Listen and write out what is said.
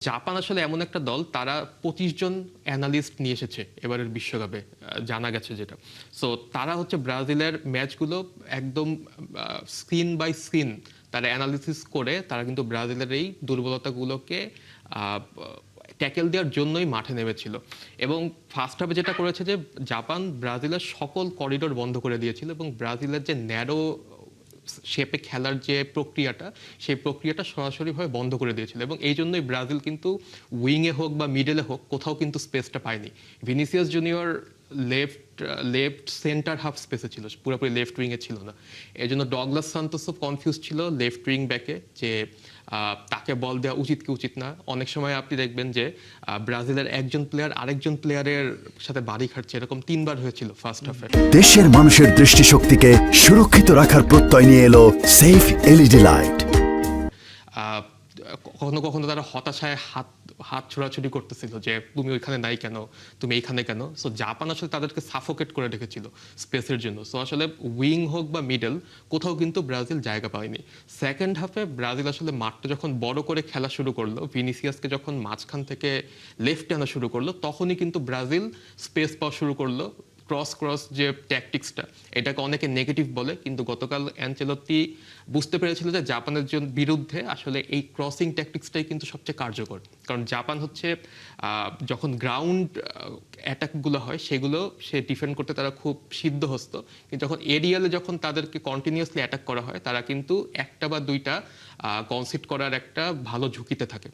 Japan আসলে এমন একটা দল, তারা 25 জন অ্যানালিস্ট নিয়ে এসেছে এবারের বিশ্বকাপে, জানা গেছে যেটা। সো তারা হচ্ছে ব্রাজিলের ম্যাচগুলো একদম স্ক্রিন বাই স্ক্রিন তারা অ্যানালিসিস করে তারা কিন্তু ব্রাজিলের এই দুর্বলতাগুলোকে ট্যাকেল দেওয়ার জন্যই মাঠে নেমেছিল। এবং ফার্স্ট হাফে যেটা করেছে যে জাপান ব্রাজিলের সকল করিডোর বন্ধ করে দিয়েছিল এবং ব্রাজিলের যে ন্যারো শেপে খেলার যে প্রক্রিয়াটা, সেই প্রক্রিয়াটা সরাসরিভাবে বন্ধ করে দিয়েছিল এবং এই জন্যই ব্রাজিল কিন্তু উইংয়ে হোক বা মিডলে হোক কোথাও কিন্তু স্পেসটা পায়নি। Vinicius junior left left centre half স্পেসে ছিল, পুরোপুরি লেফট উইংয়ে ছিল না। এই জন্য ডগলাস সান্তোসও কনফিউজ ছিল লেফট উইং ব্যাকে যে তাকে বল দেওয়া উচিত কি উচিত না। অনেক সময় আপনি দেখবেন যে ব্রাজিলের একজন প্লেয়ার আরেকজন প্লেয়ারের সাথে বাড়ি খাচ্ছে, এরকম 3 বার হয়েছিল ফার্স্ট হাফে। দেশের মানুষের দৃষ্টিশক্তিকে সুরক্ষিত রাখার প্রত্যয় নিয়ে এলো সেফ এলইডি লাইট। কখনো কখনো তারা হতাশায় হাত হাত ছোড়াছুড়ি করতেছিল যে তুমি ওইখানে নাই কেন, তুমি এইখানে কেন। সো জাপান আসলে তাদেরকে সাফোকেট করে রেখেছিল স্পেসের জন্য। সো আসলে উইং হোক বা মিডল কোথাও কিন্তু ব্রাজিল জায়গা পায়নি। সেকেন্ড হাফে ব্রাজিল আসলে মাঠটা যখন বড় করে খেলা শুরু করলো, ভিনিসিয়াসকে যখন মাঝখান থেকে লেফটে আনা শুরু করলো, তখনই কিন্তু ব্রাজিল স্পেস পাওয়া শুরু করলো। ক্রস ক্রস যে ট্যাকটিক্সটা, এটাকে অনেকে নেগেটিভ বলে, কিন্তু গতকাল অ্যানচেলত্তি বুঝতে পেরেছিল যে জাপানের বিরুদ্ধে আসলে এই ক্রসিং ট্যাকটিক্সটাই কিন্তু সবচেয়ে কার্যকর। কারণ জাপান হচ্ছে যখন গ্রাউন্ড অ্যাটাকগুলো হয় সেগুলো সে ডিফেন্ড করতে তারা খুব সিদ্ধহস্ত, কিন্তু যখন এরিয়ালে যখন তাদেরকে কন্টিনিউয়াসলি অ্যাটাক করা হয় তারা কিন্তু একটা বা দুইটা কনসিড করার একটা ভালো ঝুঁকিতে থাকে।